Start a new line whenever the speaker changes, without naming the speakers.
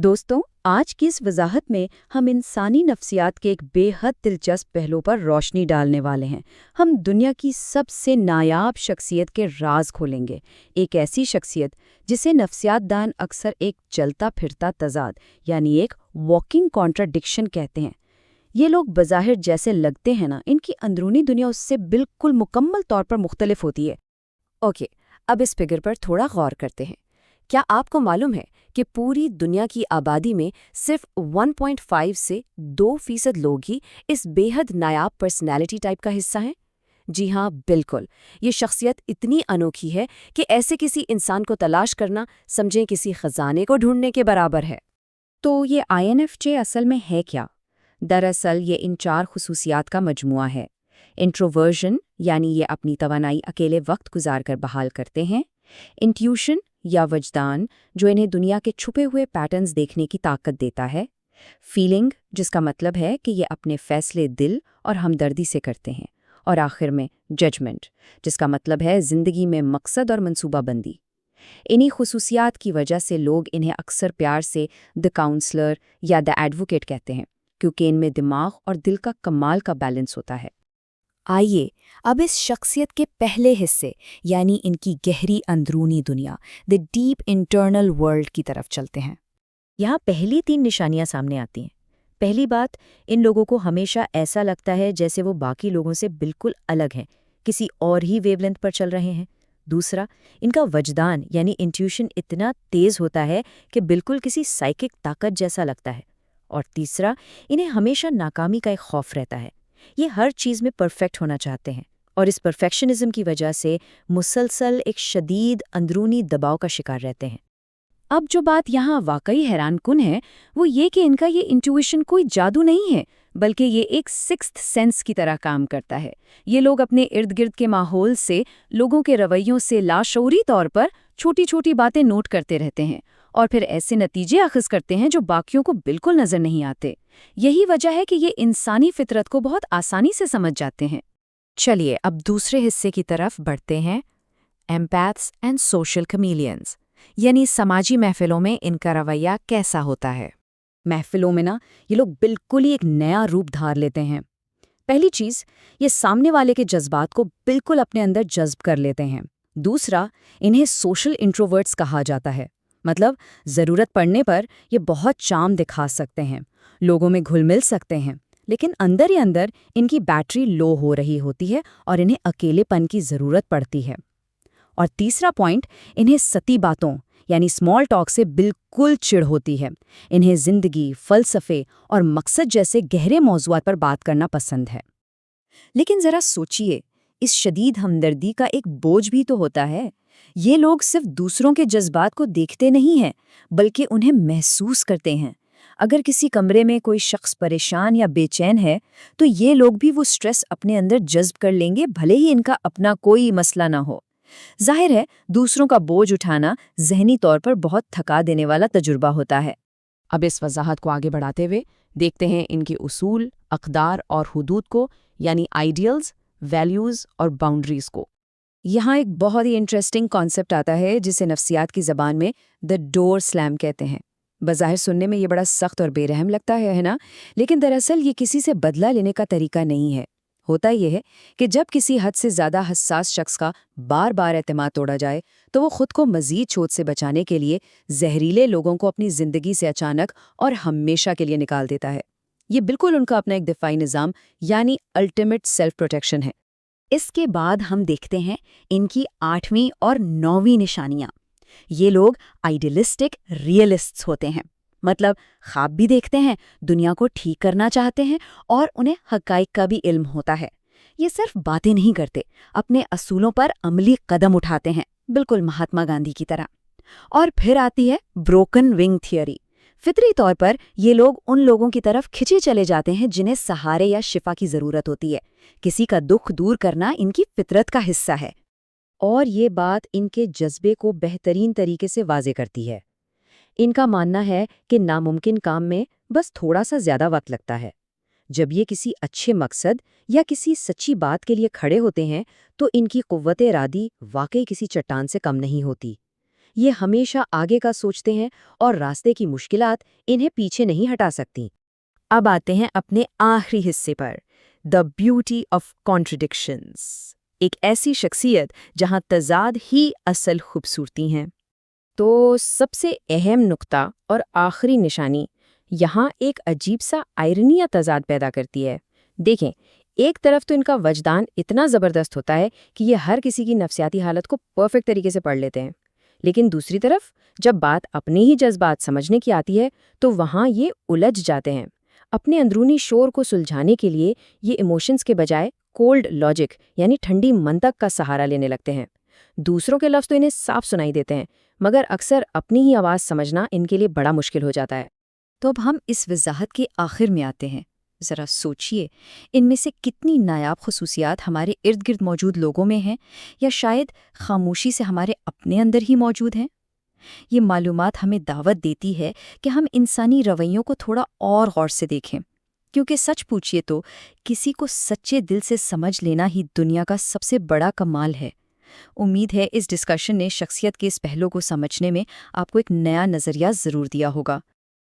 دوستوں، آج کی اس وضاحت میں ہم انسانی نفسیات کے ایک بے حد دلچسپ پہلو پر روشنی ڈالنے والے ہیں۔ ہم دنیا کی سب سے نایاب شخصیت کے راز کھولیں گے، ایک ایسی شخصیت جسے نفسیات دان اکثر ایک چلتا پھرتا تضاد یعنی ایک واکنگ کانٹراڈکشن کہتے ہیں۔ یہ لوگ بظاہر جیسے لگتے ہیں نا، ان کی اندرونی دنیا اس سے بالکل مکمل طور پر مختلف ہوتی ہے۔ اوکے، اب اس فگر پر تھوڑا غور کرتے ہیں۔ کیا آپ کو معلوم ہے کہ پوری دنیا کی آبادی میں صرف 1.5 سے 2% لوگ ہی اس بے حد نایاب پرسنالٹی ٹائپ کا حصہ ہیں؟ جی ہاں، بالکل۔ یہ شخصیت اتنی انوکھی ہے کہ ایسے کسی انسان کو تلاش کرنا سمجھیں کسی خزانے کو ڈھونڈنے کے برابر ہے۔ تو یہ INFJ اصل میں ہے کیا؟ دراصل یہ ان 4 خصوصیات کا مجموعہ ہے۔ انٹروورژن یعنی یہ اپنی توانائی اکیلے وقت گزار کر بحال کرتے ہیں۔ انٹیوشن یا وجدان جو انہیں دنیا کے چھپے ہوئے پیٹرنز دیکھنے کی طاقت دیتا ہے۔ فیلنگ جس کا مطلب ہے کہ یہ اپنے فیصلے دل اور ہمدردی سے کرتے ہیں۔ اور آخر میں ججمنٹ جس کا مطلب ہے زندگی میں مقصد اور منصوبہ بندی۔ انہی خصوصیات کی وجہ سے لوگ انہیں اکثر پیار سے دی کاؤنسلر یا دی ایڈوکیٹ کہتے ہیں، کیونکہ ان میں دماغ اور دل کا کمال کا بیلنس ہوتا ہے۔ آئیے اب اس شخصیت کے پہلے حصے یعنی ان کی گہری اندرونی دنیا دی ڈیپ انٹرنل ورلڈ کی طرف چلتے ہیں۔ یہاں پہلی 3 نشانیاں سامنے آتی ہیں۔ پہلی بات، ان لوگوں کو ہمیشہ ایسا لگتا ہے جیسے وہ باقی لوگوں سے بالکل الگ ہیں، کسی اور ہی ویو لینتھ پر چل رہے ہیں۔ دوسرا، ان کا وجدان یعنی انٹیوشن اتنا تیز ہوتا ہے کہ بالکل کسی سائیکک طاقت جیسا لگتا ہے۔ اور تیسرا، انہیں ہمیشہ ناکامی کا ایک خوف رہتا ہے۔ یہ ہر چیز میں پرفیکٹ ہونا چاہتے ہیں اور اس پرفیکشنزم کی وجہ سے مسلسل ایک شدید اندرونی دباؤ کا شکار رہتے ہیں۔ اب جو بات یہاں واقعی حیران کن ہے وہ یہ کہ ان کا یہ انٹیویشن کوئی جادو نہیں ہے، بلکہ یہ ایک سکستھ سینس کی طرح کام کرتا ہے۔ یہ لوگ اپنے ارد گرد کے ماحول سے، لوگوں کے رویوں سے لاشعوری طور پر چھوٹی چھوٹی باتیں نوٹ کرتے رہتے ہیں اور پھر ایسے نتیجے اخذ کرتے ہیں جو باقیوں کو بالکل نظر نہیں آتے۔ یہی وجہ ہے کہ یہ انسانی فطرت کو بہت آسانی سے سمجھ جاتے ہیں۔ چلیے اب دوسرے حصے کی طرف بڑھتے ہیں، ایمپیتھس اینڈ سوشل کمیلینز، یعنی سماجی محفلوں میں ان کا رویہ کیسا ہوتا ہے۔ محفلوں میں یہ لوگ بالکل ہی ایک نیا روپ دھار لیتے ہیں۔ پہلی چیز، یہ سامنے والے کے جذبات کو بالکل اپنے اندر جذب کر لیتے ہیں۔ دوسرا، انہیں سوشل انٹروورٹس کہا جاتا ہے، مطلب ضرورت پڑنے پر یہ بہت چام دکھا سکتے ہیں، لوگوں میں گھل مل سکتے ہیں، لیکن اندر ہی اندر ان کی بیٹری لو ہو رہی ہوتی ہے اور انہیں اکیلے پن کی ضرورت پڑتی ہے۔ اور تیسرا پوائنٹ، انہیں سطحی باتوں یعنی اسمال ٹاک سے بالکل چڑ ہوتی ہے۔ انہیں زندگی، فلسفے اور مقصد جیسے گہرے موضوعات پر بات کرنا پسند ہے۔ لیکن ذرا سوچئے، اس شدید ہمدردی کا ایک بوجھ بھی تو ہوتا ہے۔ یہ لوگ صرف دوسروں کے جذبات کو دیکھتے نہیں ہیں، بلکہ انہیں محسوس کرتے ہیں۔ اگر کسی کمرے میں کوئی شخص پریشان یا بے چین ہے تو یہ لوگ بھی وہ سٹریس اپنے اندر جذب کر لیں گے، بھلے ہی ان کا اپنا کوئی مسئلہ نہ ہو۔ ظاہر ہے دوسروں کا بوجھ اٹھانا ذہنی طور پر بہت تھکا دینے والا تجربہ ہوتا ہے۔ اب اس وضاحت کو آگے بڑھاتے ہوئے دیکھتے ہیں ان کے اصول، اقدار اور حدود کو، یعنی آئیڈیلز، ویلیوز اور باؤنڈریز کو۔ یہاں ایک بہت ہی انٹرسٹنگ کانسیپٹ آتا ہے جسے نفسیات کی زبان میں دی ڈور سلام کہتے ہیں۔ بظاہر سننے میں یہ بڑا سخت اور بے رحم لگتا ہے نا؟ لیکن دراصل یہ کسی سے بدلہ لینے کا طریقہ نہیں ہے۔ ہوتا یہ ہے کہ جب کسی حد سے زیادہ حساس شخص کا بار بار اعتماد توڑا جائے تو وہ خود کو مزید چوٹ سے بچانے کے لیے زہریلے لوگوں کو اپنی زندگی سے اچانک اور ہمیشہ کے لیے نکال دیتا ہے۔ یہ بالکل ان کا اپنا ایک دفاعی نظام یعنی الٹیمیٹ سیلف پروٹیکشن ہے۔ اس کے بعد ہم دیکھتے ہیں ان کی 8ویں اور 9ویں نشانیاں۔ یہ لوگ آئیڈیلسٹک ریئلسٹس ہوتے ہیں، مطلب خواب بھی دیکھتے ہیں، دنیا کو ٹھیک کرنا چاہتے ہیں اور انہیں حقائق کا بھی علم ہوتا ہے۔ یہ صرف باتیں نہیں کرتے، اپنے اصولوں پر عملی قدم اٹھاتے ہیں، بالکل مہاتما گاندھی کی طرح۔ اور پھر آتی ہے بروکن ونگ تھیوری۔ فطری طور پر یہ لوگ ان لوگوں کی طرف کھنچے چلے جاتے ہیں جنہیں سہارے یا شفا کی ضرورت ہوتی ہے۔ کسی کا دکھ دور کرنا ان کی فطرت کا حصہ ہے۔ اور یہ بات ان کے جذبے کو بہترین طریقے سے واضح کرتی ہے۔ ان کا ماننا ہے کہ ناممکن کام میں بس تھوڑا سا زیادہ وقت لگتا ہے۔ جب یہ کسی اچھے مقصد یا کسی سچی بات کے لیے کھڑے ہوتے ہیں تو ان کی قوت ارادی واقعی کسی چٹان سے کم نہیں ہوتی۔ یہ ہمیشہ آگے کا سوچتے ہیں اور راستے کی مشکلات انہیں پیچھے نہیں ہٹا سکتی۔ اب آتے ہیں اپنے آخری حصے پر، دا بیوٹی آف کانٹرڈکشنز، ایک ایسی شخصیت جہاں تضاد ہی اصل خوبصورتی ہیں۔ تو سب سے اہم نقطہ اور آخری نشانی یہاں ایک عجیب سا آئرنی یا تضاد پیدا کرتی ہے۔ دیکھیں، ایک طرف تو ان کا وجدان اتنا زبردست ہوتا ہے کہ یہ ہر کسی کی نفسیاتی حالت کو پرفیکٹ طریقے سے پڑھ لیتے ہیں، لیکن دوسری طرف جب بات اپنے ہی جذبات سمجھنے کی آتی ہے تو وہاں یہ الجھ جاتے ہیں۔ اپنے اندرونی شور کو سلجھانے کے لیے یہ ایموشنز کے بجائے کولڈ لاجک یعنی ٹھنڈی منطق کا سہارا لینے لگتے ہیں۔ دوسروں کے لفظ تو انہیں صاف سنائی دیتے ہیں، مگر اکثر اپنی ہی آواز سمجھنا ان کے لیے بڑا مشکل ہو جاتا ہے۔ تو اب ہم اس وضاحت کے آخر میں آتے ہیں۔ ذرا سوچئے، ان میں سے کتنی نایاب خصوصیات ہمارے ارد گرد موجود لوگوں میں ہیں، یا شاید خاموشی سے ہمارے اپنے اندر ہی موجود ہیں؟ یہ معلومات ہمیں دعوت دیتی ہے کہ ہم انسانی رویوں کو تھوڑا اور غور سے دیکھیں، کیونکہ سچ پوچھئے تو کسی کو سچے دل سے سمجھ لینا ہی دنیا کا سب سے بڑا کمال ہے۔ امید ہے اس ڈسکشن نے شخصیت کے اس پہلو کو سمجھنے میں آپ کو ایک نیا نظریہ ضرور دیا ہوگا۔